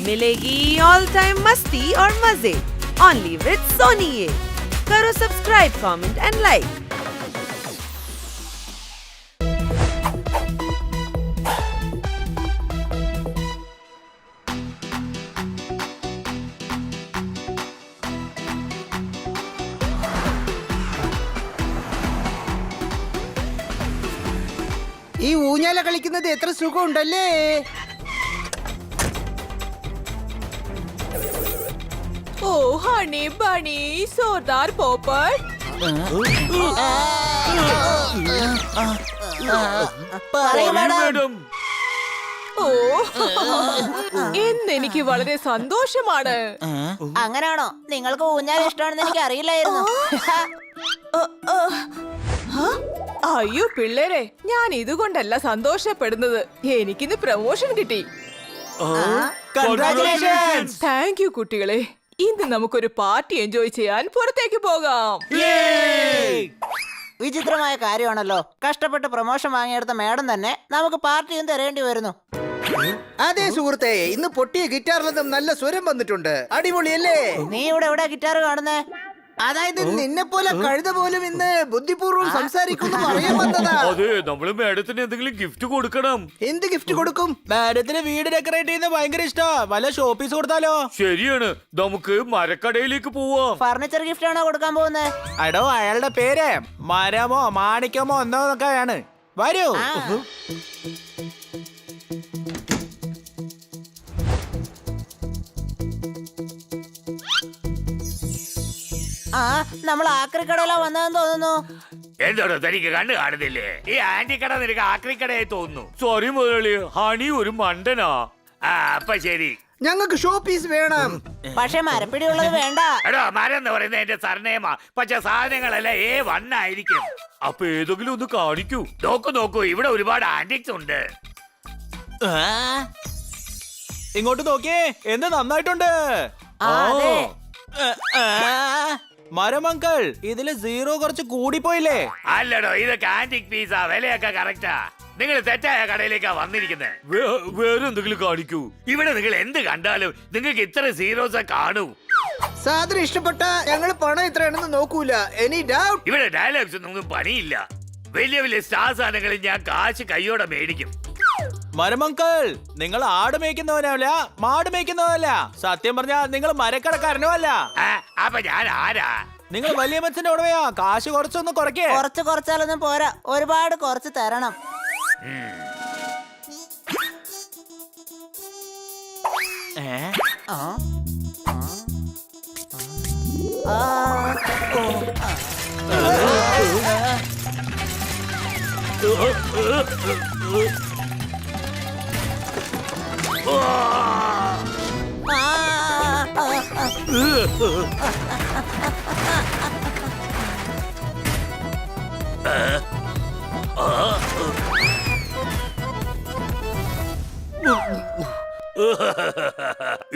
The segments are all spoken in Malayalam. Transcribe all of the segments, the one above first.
मिलेगी ऑल टाइम मस्ती और मजे ओनली विद सोनी ये। करो सब्सक्राइब, कमेंट एंड लाइक। ഈ ഊഞ്ഞാല കളിക്കുന്നത് എത്ര സുഖമുണ്ടല്ലേ. ഓ ഹണി ബണി സോർദാർ പോപ്പട്ട്. ഓ എന്നെനിക്ക് വളരെ സന്തോഷമാണ്. അങ്ങനാണോ? നിങ്ങൾക്ക് ഊഞ്ഞാൽ ഇഷ്ടമാണെന്ന് എനിക്ക് അറിയില്ലായിരുന്നു. അയ്യോ പിള്ളേരെ, ഞാൻ ഇതുകൊണ്ടല്ല സന്തോഷപ്പെടുന്നത്. എനിക്കിന്ന് പ്രമോഷൻ കിട്ടി. താങ്ക് യു കുട്ടികളെ. ഇന്ന് നമുക്കൊരു പാർട്ടി എൻജോയ് ചെയ്യാൻ പുറത്തേക്ക് പോകാം. വിചിത്രമായ കാര്യമാണല്ലോ, കഷ്ടപ്പെട്ട് പ്രൊമോഷൻ വാങ്ങിയെടുത്ത മേഡം തന്നെ നമുക്ക് പാർട്ടിയും തരേണ്ടി വരുന്നു. അതെ സുഹൃത്തെ, ഇന്ന് പൊട്ടിയ ഗിറ്റാറിൽ നിന്നും നല്ല സ്വരം വന്നിട്ടുണ്ട്. അടിപൊളിയല്ലേ? നീ ഇവിടെ എവിടെ ഗിറ്റാർ കാണുന്നേ? അതായത് നിന്നെ പോലെ കഴുത പോലും ഇന്ന് ബുദ്ധിപൂർവ്വം സംസാരിക്കുന്നു പറയാൻ വന്നതാ. അതെ, നമ്മള് മാഡത്തിന് എന്തെങ്കിലും ഗിഫ്റ്റ് കൊടുക്കണം. എന്ത് ഗിഫ്റ്റ് കൊടുക്കും? മാഡത്തിന് വീട് ഡെക്കറേറ്റ് ചെയ്യുന്നത് ഭയങ്കര ഇഷ്ടാ. വല്ല ഷോപ്പീസ് കൊടുത്താലോ? ശരിയാണ്, നമുക്ക് മരക്കടയിലേക്ക് പോവാം. ഫർണിച്ചർ ഗിഫ്റ്റ് ആണോ കൊടുക്കാൻ പോകുന്നത്? അടോ, അയാളുടെ പേര് മരമോ മാണിക്കമോ എന്നൊക്കെയാണ്. വരൂ. ആ, നമ്മൾ ആക്രിക്കടയിലാ വന്നതെന്ന് തോന്നുന്നു. എന്താണോ തനിക്ക് കണ്ണ് കാണുന്നില്ലേ? ഈ ആന്റിക്കട നിനക്ക് ആക്രിക്കടയായി തോന്നുന്നു. സോറി മുതലാളി, ഹണി ഒരു മണ്ടനാ. അപ്പൊ ശരി, ഞങ്ങൾക്ക് ഷോ പീസ് വേണം. പക്ഷെ മരപ്പിടിയുള്ളത് വേണ്ട. എടോ, മരം എന്ന് പറയുന്നത് എന്റെ സർനേമാ. പക്ഷെ സാധനങ്ങളെല്ലാം A1 ആയിരിക്കും. അപ്പൊ ഏതെങ്കിലും ഒന്ന് കാണിക്കൂ. നോക്കൂ, ഇവിടെ ഒരുപാട് ആന്റിക്സ് ഉണ്ട്. ഇങ്ങോട്ട് നോക്കിയേ, എന്ത് നന്നായിട്ടുണ്ട്. അതെ. മരമങ്കൾ, ഇതില് സീറോ കുറച്ച് കൂടിപ്പോയില്ലേ? അല്ലടോ, ഇതൊക്കെ ആന്റിക് പീസാ. വിലയൊക്കെ കറക്റ്റാ. നിങ്ങൾ തെറ്റായ കടയിലേക്കാ വന്നിരിക്കുന്നത്. വേറെ എന്തെങ്കിലും കാണിക്കൂ. ഇവിടെ നിങ്ങൾ എന്ത് കണ്ടാലും നിങ്ങൾക്ക് ഇത്ര സീറോസ് കാണൂ. സാധനം ഇഷ്ടപ്പെട്ട ഞങ്ങൾ പണം എത്രയാണെന്ന് നോക്കൂല. Any doubt? ഇവിടെ ഡയലോഗ്സ് ഒന്നും പണിയില്ല. വലിയ വലിയ സ്റ്റാർ സാധനങ്ങളിൽ ഞാൻ കാശ് കയ്യോടെ മേടിക്കും. മരമങ്കൾ, നിങ്ങൾ ആട് മേയ്ക്കുന്നവനല്ല, മാട് മേയ്ക്കുന്നവനല്ല. സത്യം പറഞ്ഞാ നിങ്ങൾ മരക്കടക്കാരനോ അല്ല. അപ്പൊ ഞാൻ ആരാ? നിങ്ങൾ വലിയ മനസ്സിന്റെ ഉടമയാ. കാശ് കുറച്ചൊന്ന് കുറയ്ക്കേ. കുറച്ച് കുറച്ചാലൊന്നും പോരാ, ഒരുപാട് കുറച്ച് തരണം. ആ. ആ.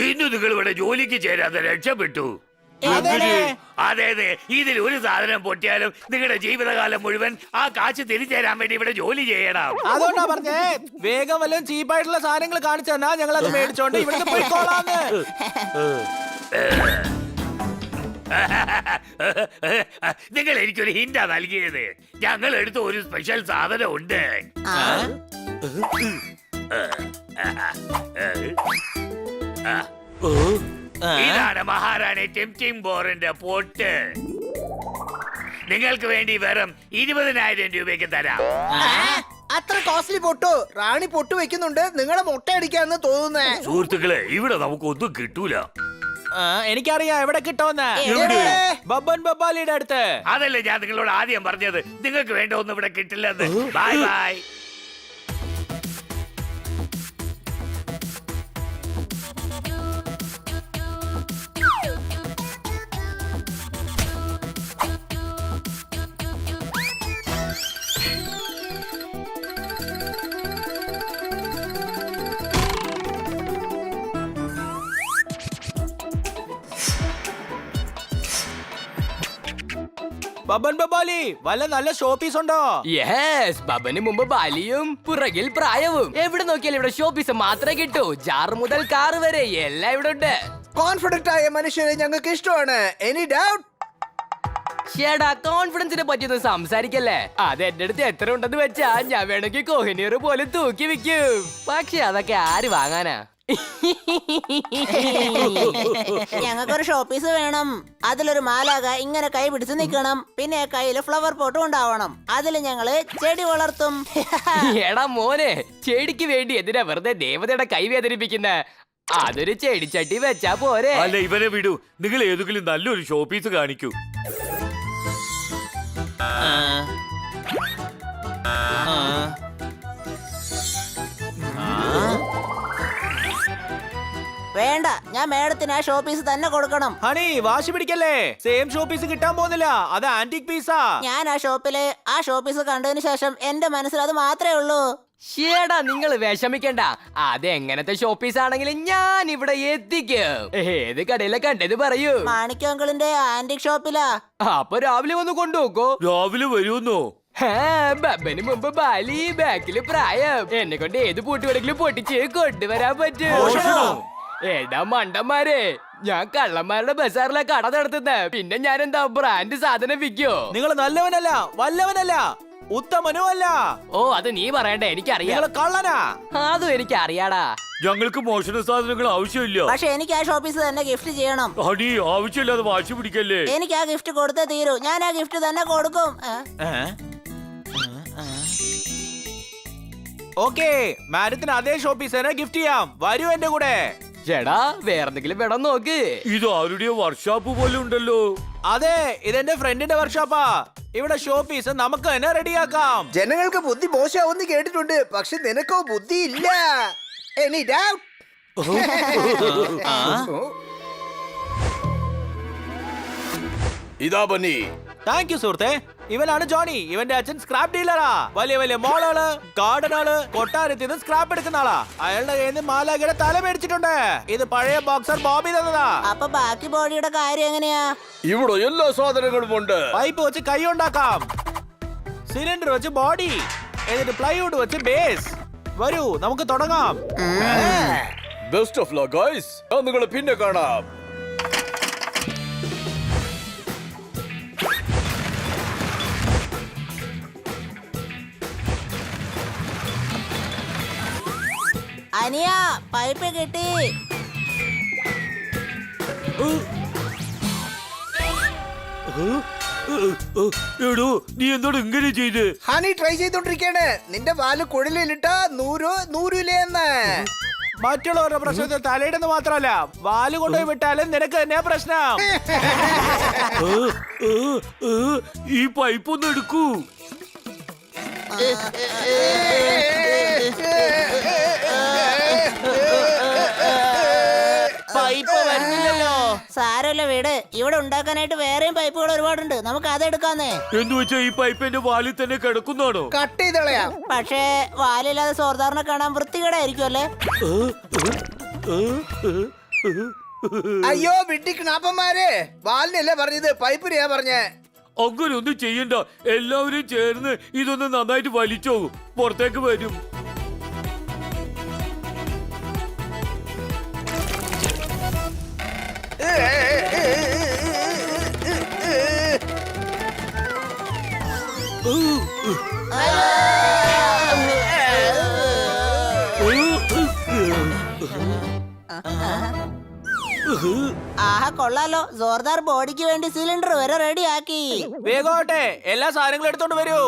ഇന്ന് നിങ്ങൾ ഇവിടെ ജോലിക്ക് ചേരാതെ രക്ഷപ്പെട്ടു. അതെ, ഇതിൽ ഒരു സാധനം പൊട്ടിയാലും നിങ്ങളുടെ ജീവിതകാലം മുഴുവൻ ആ കാശ് തിരിച്ചുതരാൻ വേണ്ടി ഇവിടെ ജോലി ചെയ്യണം. അതുകൊണ്ടാ പറഞ്ഞേ, വേഗം വല്ലതും ചീപ്പായിട്ടുള്ള സാധനങ്ങൾ കാണിച്ചു തന്നാ ഞങ്ങൾ അത് മേടിച്ചോണ്ട് ഇവിടുന്ന് പോയിക്കോളാന്ന്. നിങ്ങൾ എനിക്കൊരു ഹിന്റാ നൽകിയത്. ഞങ്ങൾ എടുത്ത ഒരു സ്പെഷ്യൽ സാധനം ഉണ്ട്. ഇതാണ് മഹാറാണി ടെംപ്റ്റിംഗ് ബോറിന്റെ പൊട്ട്. നിങ്ങൾക്ക് വേണ്ടി വെറും 20,000 രൂപയ്ക്ക് തരാം. അത്ര കോസ്റ്റ്ലി പൊട്ടോ? റാണി പൊട്ട് വെക്കുന്നുണ്ട്, നിങ്ങളെ മുട്ട അടിക്കാന്ന് തോന്നുന്നേ. സുഹൃത്തുക്കളെ, ഇവിടെ നമുക്കൊന്നും കിട്ടൂല. എനിക്കറിയാം എവിടെ കിട്ടുമെന്ന്. ബബ്ബൻ ബബ്ബാലിയുടെ അടുത്ത്. അതല്ലേ ഞാൻ നിങ്ങളോട് ആദ്യം പറഞ്ഞത്. നിങ്ങൾക്ക് വേണ്ട ഒന്നും ഇവിടെ കിട്ടില്ലെന്ന്. Bye bye. ബബൻ ബബാലി വല്ല നല്ല ഷോപ്പീസ് ഉണ്ടോ? യെസ്, ബബന് മുമ്പ് ബാലിയും പുറകിൽ പ്രായവും. എവിടെ നോക്കിയാലും ഇവിടെ ഷോപ്പീസ് മാത്രമേ കിട്ടൂ. ജാർ മുതൽ കാർ വരെ എല്ലാം ഇവിടെ ഉണ്ട്. കോൺഫിഡന്റ് ആയ മനുഷ്യരെ ഞങ്ങൾക്ക് ഇഷ്ടമാണ്. Any doubt? ചേടാ, കോൺഫിഡൻസിനെ പറ്റിയൊന്നും സംസാരിക്കല്ലേ. അത് എന്റെ അടുത്ത് എത്ര ഉണ്ടെന്ന് വെച്ചാ ഞാൻ വേണമെങ്കിൽ കോഹിനീർ പോലെ തൂക്കി വെക്കും. പക്ഷെ അതൊക്കെ ആര് വാങ്ങാനാ? ഞങ്ങൾക്കൊരു ഷോപ്പീസ് വേണം. അതിലൊരു മാലാക ഇങ്ങനെ കൈ പിടിച്ച് നിൽക്കണം. പിന്നെ കയ്യില് ഫ്ലവർ പോട്ടും ഉണ്ടാവണം. അതിൽ ഞങ്ങള് ചെടി വളർത്തും. എടാ മോനെ, ചെടിക്ക് വേണ്ടി എന്തിനാ വെറുതെ ദേവതയുടെ കൈ വേദനിപ്പിക്കുന്ന? അതൊരു ചെടിച്ചട്ടി വെച്ചാ പോരെ. അല്ല, ഇവരെ വിടൂ. നിങ്ങൾ ഏതെങ്കിലും നല്ലൊരു ഷോപ്പീസ് കാണിക്കൂ. വേണ്ട, ഞാൻ മേഡത്തിന് ആ ഷോപ്പീസ് തന്നെ കൊടുക്കണം. ഹണി, വാശി പിടിക്കല്ലേ. സെയിം ഷോപ്പീസ് കിട്ടാൻ പോകുന്നില്ല. അത് ആന്റിക് പീസാ. ഞാൻ ആ ഷോപ്പീസ് കണ്ടതിന് ശേഷം എന്റെ മനസ്സിൽ അത് മാത്രമേ ഉള്ളൂ. ഷേടാ, നിങ്ങൾ വിഷമിക്കണ്ട. അതെങ്ങനത്തെ ഷോപ്പീസ് ആണെങ്കിലും ഞാൻ ഇവിടെ എത്തിക്കും. ഏത് കടയിലെ കണ്ടത് പറയൂ. മാണിക്യങ്കിളിന്റെ ആന്റിക് ഷോപ്പിലാ. അപ്പൊ രാവിലെ വന്ന് കൊണ്ടുപോക്കോ. രാവിലെ വരുമെന്നോ? ബബന് മുമ്പ് ബാലി, ബാക്കില് പ്രായം. എന്നെ കൊണ്ട് ഏത് പൂട്ട് വേണമെങ്കിലും പൊട്ടിച്ച് കൊണ്ടുവരാൻ പറ്റും. എടാ മണ്ടന്മാരെ, ഞാൻ കള്ളന്മാരുടെ ബസാറിലെ കട നടത്തുന്നത്. പിന്നെ ഞാൻ എന്താ ബ്രാൻഡ് സാധനം വിൽക്കോ? നിങ്ങൾ നല്ലവനല്ല, വല്ലവനല്ല, ഉത്തമനും അല്ല. ഓ, അത് നീ പറയണ്ടേ, എനിക്കറിയാം. നിങ്ങൾ കള്ളനാ. അതും എനിക്കറിയാടാ. ഞങ്ങൾക്ക് മോഷണ സാധനങ്ങൾ ആവശ്യമില്ല. പക്ഷെ എനിക്ക് ആ ഷോപ്പീസ് തന്നെ ഗിഫ്റ്റ് ചെയ്യണം. ഹണി, ആവശ്യമില്ലാതെ വാശി പിടിക്കല്ലേ. എനിക്ക് ആ ഗിഫ്റ്റ് കൊടുത്തേ തീരൂ. ഞാൻ ആ ഗിഫ്റ്റ് തന്നെ കൊടുക്കും. ഓക്കേ, മാഡത്തിന് അതേ ഷോപ്പീസ് തന്നെ ഗിഫ്റ്റ് ചെയ്യാം. വരൂ എന്റെ കൂടെ. ചേടാ, വേറെന്തെങ്കിലും വേണം നോക്ക്. ഇത് ആരുടെയോ വർക്ക്ഷോപ്പ് പോലെ ഉണ്ടല്ലോ. അതെ, ഇതെന്റെ ഫ്രണ്ടിന്റെ വർക്ക്ഷോപ്പാ. ഇവിടെ ഷോപ്പീസ് നമുക്ക് തന്നെ റെഡിയാക്കാം. ജനങ്ങൾക്ക് ബുദ്ധി മോശമാവെന്ന് കേട്ടിട്ടുണ്ട്. പക്ഷെ നിനക്കോ ബുദ്ധി ഇല്ല. Any doubt? ഇതാ ബന്നി. താങ്ക് യു സുഹൃത്തെ. ഇവനാണ് ജോണി. ഇവന്റെ അച്ഛൻ സ്ക്രാപ്പ് ഡീലറാ. വലിയ വലിയ മോളുകള്, ഗാർഡനുകള്, കൊട്ടാരത്തിൽ നിന്ന് സ്ക്രാപ്പ് എടുക്കുന്ന ആളാ. അയാളുടെ കയ്യിൽ നിന്ന് മാലാഖയുടെ തല മേടിച്ചിട്ടുണ്ട്. ഇത് പഴയ ബോക്സർ ബോബി തന്നതാ. അപ്പൊ ബാക്കി ബോഡിയുടെ കാര്യം എങ്ങനെയാ? ഇവിടെ എല്ലാ സാധനങ്ങളും ഉണ്ട്. പൈപ്പ് വെച്ച് കൈ ഉണ്ടാക്കാം, സിലിണ്ടർ വെച്ച് ബോഡി, എന്നിട്ട് പ്ലൈവുഡ് വെച്ച് ബേസ്. വരൂ, നമുക്ക് തുടങ്ങാം. Best of luck guys. നിങ്ങൾ പിന്നെ കാണാം. അനിയ, പൈപ്പ് കിട്ടി. എടോ, നീ എന്നോട് ഇങ്ങനെ ചെയ്ത്? ഹണി ട്രൈ ചെയ്തോണ്ടിരിക്കാണ്. നിന്റെ വാല് കുഴലിലിട്ടാ നൂരൂലെന്ന്. മറ്റുള്ളവരുടെ പ്രശ്നത്തിൽ തലയിടുന്ന മാത്രമല്ല, വാല് കൊണ്ടുപോയി വിട്ടാലും നിനക്ക് തന്നെ പ്രശ്നം. ഈ പൈപ്പ് ഒന്ന് എടുക്കൂ. പൈപ്പ് വരുന്നില്ലല്ലോ. സാരമില്ല, വീട് ഇവിടെ ഉണ്ടാക്കാനായിട്ട് വേറെയും പൈപ്പുകൾ ഒരുപാടുണ്ട്. നമുക്ക് അതെടുക്കാന്നേ. എന്ന് വെച്ചാ ഈ പൈപ്പ് എന്റെ വാലിൽ തന്നെ കിടക്കുന്നാണോ? കട്ട് ചെയ്ത് കളയാം. പക്ഷേ വാലില്ലാതെ സോർദാറിനെ കാണാൻ വൃത്തികേടായിരിക്കും അല്ലേ? അയ്യോ വിട്ടിക്കണാപ്പന്മാരെ, വാലിനല്ലേ പറഞ്ഞത്, പൈപ്പിനെയാ പറഞ്ഞേ. അങ്ങനെ ഒന്നും ചെയ്യണ്ട. എല്ലാവരും ചേർന്ന് ഇതൊന്ന് നന്നായിട്ട് വലിച്ചോ. പുറത്തേക്ക് വരും. ആഹാ, കൊള്ളാലോ. സോർദാർ ബോഡിക്ക് വേണ്ടി സിലിണ്ടർ വരെ റെഡിയാക്കി. വേഗോട്ടെ, എല്ലാ സാധനങ്ങളും എടുത്തോണ്ട് വരൂ.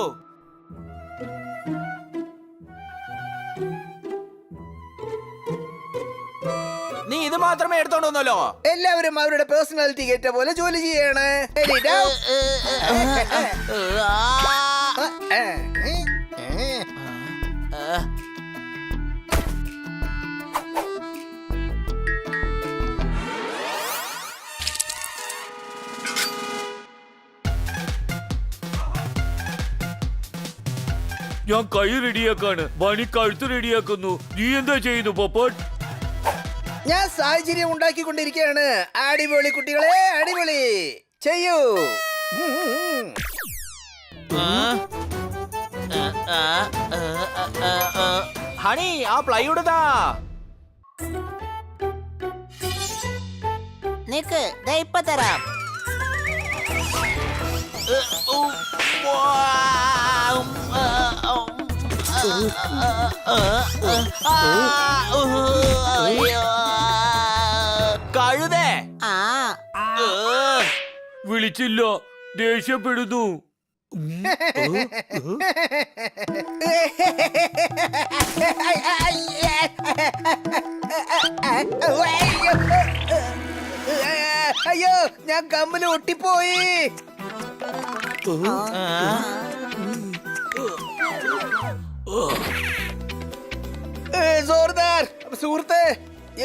നീ ഇത് മാത്രമേ എടുത്തോണ്ട് വന്നല്ലോ. എല്ലാവരും അവരുടെ പേഴ്സണാലിറ്റി കേറ്റ പോലെ ജോലി ചെയ്യാണ്. Any doubt? ഞാൻ കൈ റെഡിയാക്കാണ്. ബണി കഴുത്ത് റെഡിയാക്കുന്നു. നീ എന്താ ചെയ്യുന്നു പോപ്പട്ട്? ഞാൻ സാഹചര്യം ഉണ്ടാക്കിക്കൊണ്ടിരിക്കുകയാണ്. അടിപൊളി കുട്ടികളെ, അടിപൊളി ചെയ്യൂ. ഹണി ആ പ്ലൈവുഡ് താ. നിക്ക് ദേ ഇപ്പൊ തരാം. കഴുതേ. ആ വിളിച്ചില്ല, ദേഷ്യപ്പെടുന്നു. അയ്യോ, ഞാൻ കമ്മിൽ ഒട്ടിപ്പോയി. സോർദാർ, സുഹൃത്തെ,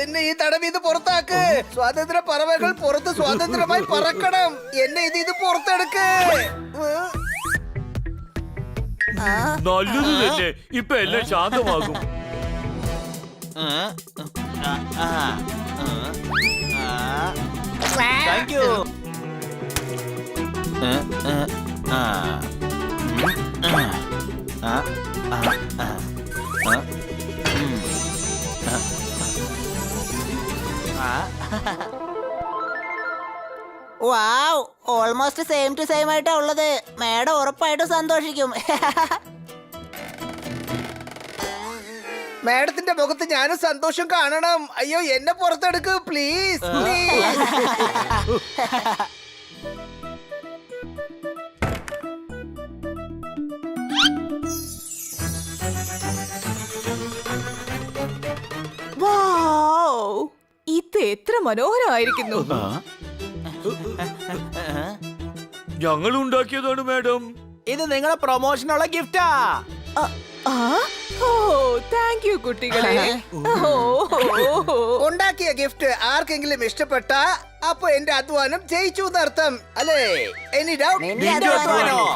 എന്നെ ഈ തടവീത് പുറത്താക്ക്. സ്വാതന്ത്ര്യ പറവകൾ പുറത്ത് സ്വാതന്ത്ര്യമായി പറക്കണം. എന്നെ ഇത് പുറത്തെടുക്ക്. നല്ലത് തന്നെ, ഇപ്പൊ എല്ലാം ശാന്തമാകും. Thank you. Wow, almost same to same ആയിട്ടാ ഉള്ളത്. മേഡം ഉറപ്പായിട്ടും സന്തോഷിക്കും. മാഡത്തിന്റെ മുഖത്ത് ഞാനും സന്തോഷം കാണണം. അയ്യോ, എന്നെ പുറത്തെടുക്ക് പ്ലീസ്. വൗ! ഇത് എത്ര മനോഹരമായിരിക്കുന്നു. ഞങ്ങൾ ഉണ്ടാക്കിയതാണ് മാഡം. ഇത് നിങ്ങളെ പ്രൊമോഷനുള്ള ഗിഫ്റ്റാ. ഓ താങ്ക് യു കുട്ടികളെ. ഉണ്ടാക്കിയ ഗിഫ്റ്റ് ആർക്കെങ്കിലും ഇഷ്ടപ്പെട്ട അപ്പൊ എന്റെ അധ്വാനം ജയിച്ചു എന്നർത്ഥം അല്ലേ? Any doubt? നിന്റെ അധ്വാനമോ?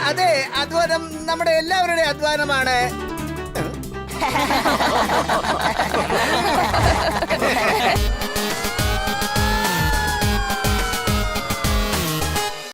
അതെ, അധ്വാനം നമ്മുടെ എല്ലാവരുടെയും അധ്വാനമാണ്.